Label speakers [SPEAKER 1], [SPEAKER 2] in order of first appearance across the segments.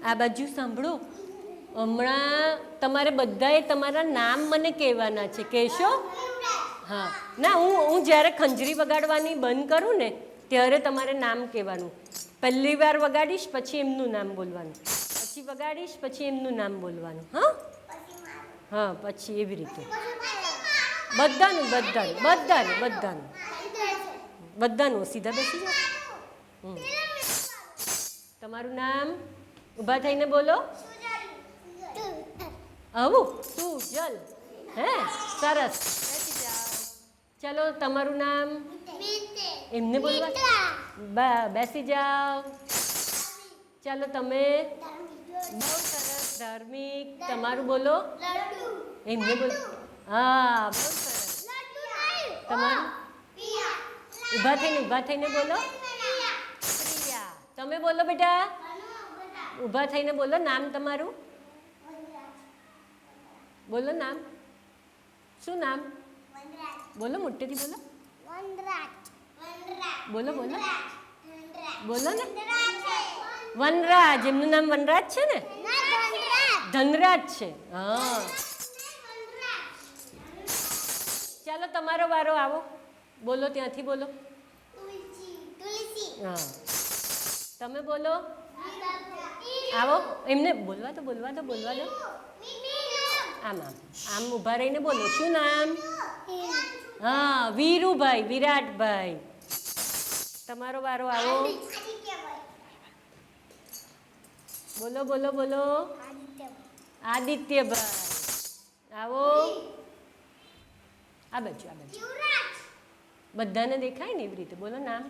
[SPEAKER 1] આ બાજુ સાંભળો, હમણાં તમારે બધાએ તમારા નામ મને કહેવાના છે. કહેશો? હા. ના, હું જ્યારે ખંજરી વગાડવાની બંધ કરું ને ત્યારે તમારે નામ કહેવાનું. પહેલી વાર વગાડીશ પછી એમનું નામ બોલવાનું, પછી વગાડીશ પછી એમનું નામ બોલવાનું. હા હા, પછી એવી રીતે બધાનું બધાનું બધાનું બધાનું બધાનું. સીધા બેસી જાઓ. તમારું નામ ઊભા થઈને બોલો. આવું સુજલ. હે, સરસ. બેસી જાઓ. ચાલો, તમારું નામ એમને બોલવા. બેસી જાઓ. ચાલો, તમે બહુ સરસ. ધાર્મિક. તમારું બોલો. એમને બોલો. હા, બહુ સરસ. તમારું ઊભા થઈને બોલો. પ્રિયા. તમે બોલો બેટા. ઊભા થઈને બોલો નામ તમારું. બોલો નામ. શું નામ? બોલો, મોટેથી બોલો. બોલો બોલો બોલો ને. વનરાજ. એમનું નામ વનરાજ છે ને? ધનરાજ છે. હા. ચાલો, તમારો વારો. આવો, બોલો. ત્યાંથી બોલો. હા, તમે બોલો. આવો, એમને બોલવા દો. આમ ઊભા રહીને બોલો. શું નામ? હા, વીરુભાઈ, વિરાટભાઈ. તમારો વારો. આવો, બોલો બોલો બોલો. આદિત્યભાઈ. આવો, આ બાજુ. બધાને દેખાય ને એવી રીતે બોલો નામ.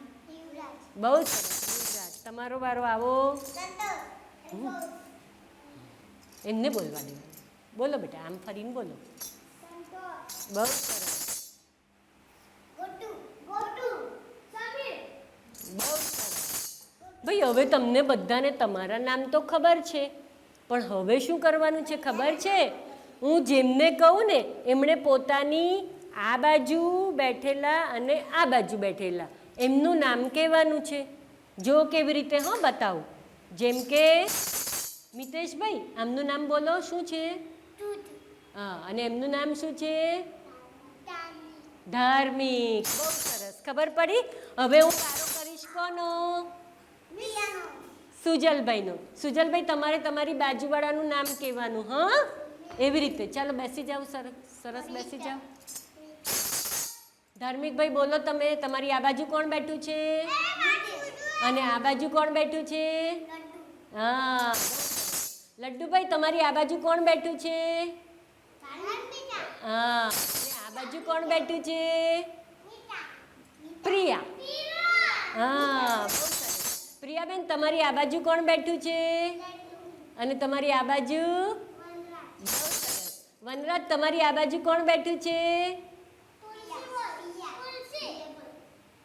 [SPEAKER 1] બહુ સરસ. યુવરાજ. તમારો વારો. આવો, એમને બોલવા દેવાનું. બોલો બેટા, આમ ફરીને બોલો. બહુ સરસ. બહુ સરસ. ભાઈ, હવે તમને બધાને તમારા નામ તો ખબર છે, પણ હવે શું કરવાનું છે ખબર છે? હું જેમને કહું ને એમણે પોતાની આ બાજુ બેઠેલા અને આ બાજુ બેઠેલા એમનું નામ કહેવાનું છે. જો કેવી રીતે. હા, બતાવું. જેમ કે મિતેશભાઈ, આમનું નામ બોલો. શું છે? હા, અને એમનું નામ શું છે? ધાર્મિક. બહુ સરસ. ખબર પડી. હવે હું વારો કરીશ કોનો? સુજલભાઈનો. સુજલભાઈ, તમારે તમારી બાજુવાળાનું નામ કહેવાનું. હા, એવી રીતે. ચાલો, બેસી જાઓ. સરસ બેસી જાઓ. ધાર્મિકભાઈ, બોલો તમે. તમારી આ બાજુ કોણ બેઠું છે? અને આ બાજુ કોણ બેઠું છે? હા. લડ્ડુભાઈ, તમારી આ બાજુ કોણ બેઠું છે? હા. અને આ બાજુ કોણ બેઠું છે? પ્રિયા. હા, બહુ સરસ. પ્રિયાબેન, તમારી આ બાજુ કોણ બેઠું છે? અને તમારી આ બાજુ? બહુ સરસ. વનરાજ, તમારી આ બાજુ કોણ બેઠું છે?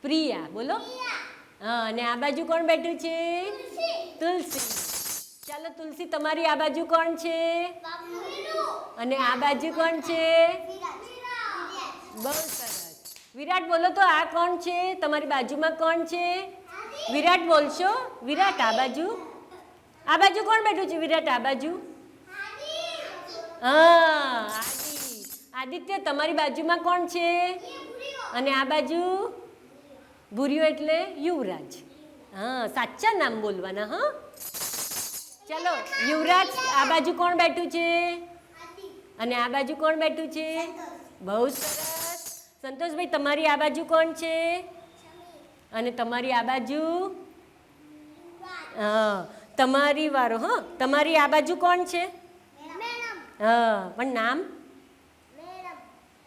[SPEAKER 1] પ્રિયા. બોલો. હા, અને આ બાજુ કોણ બેઠું છે? તુલસી. ચાલો, તુલસી, તમારી આ બાજુ કોણ છે? અને આ બાજુ કોણ છે? બહુ સરસ. વિરાટ, બોલો તો. આ કોણ છે? તમારી બાજુમાં કોણ છે? વિરાટ બોલશો. વિરાટ, આ બાજુ. આ બાજુ કોણ બેઠું છે? વિરાટ, આ બાજુ. હા, આદિત્ય, તમારી બાજુમાં કોણ છે? અને આ બાજુ? ભૂર્યો એટલે યુવરાજ. હા, સાચા નામ બોલવાના. હા, ચાલો. યુવરાજ, આ બાજુ કોણ બેઠું છે? અને આ બાજુ કોણ બેઠું છે? બહુ સરસ. સંતોષભાઈ, તમારી આ બાજુ કોણ છે? અને તમારી આ બાજુ? હા, તમારી વારો. હા, તમારી આ બાજુ કોણ છે? હા, પણ નામ?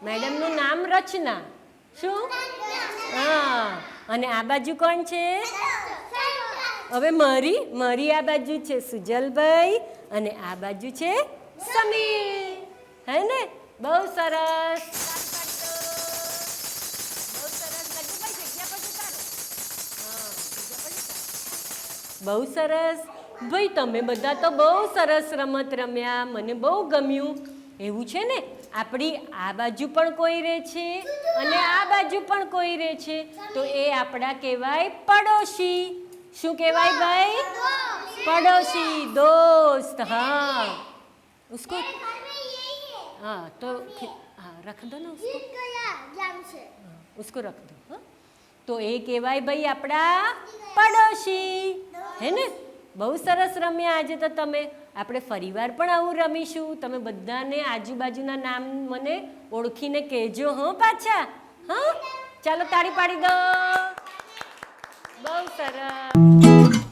[SPEAKER 1] મેડમનું નામ રચના. શું? હા. અને આ બાજુ કોણ છે? હવે મારી આ બાજુ છે સુજલભાઈ અને આ બાજુ છે સમીર. હે ને? બહુ સરસ. બહુ સરસ. લડ્ડુભાઈ, જગ્યા પર ઉતારો. હા, જગ્યા પર ઉતારો. બહુ સરસ. ભાઈ, તમે બધા તો બહુ સરસ રમત રમ્યા. મને બહુ ગમ્યું. એવું છે ને, આપણી આ બાજુ પણ કોઈ રહે છે અને આ બાજુ પણ કોઈ રહે છે, તો એ આપણા કહેવાય પડોશી. શું કહેવાય ભાઈ? पड़ोसी दोस्त हाँ उसको हाँ तो हाँ रख दो ना उसको रख दो हाँ तो એ કહેવાય ભાઈ આપણા પડોશી હે ને બહુ સરસ રમ્યા આજે તો તમે આપણે ફરીવાર પણ આવું રમીશું તમે બધાને આજુબાજુના નામ મને ઓળખીને કહેજો હો પાછા હા ચાલો તાળી પાડી દો બહુ સરસ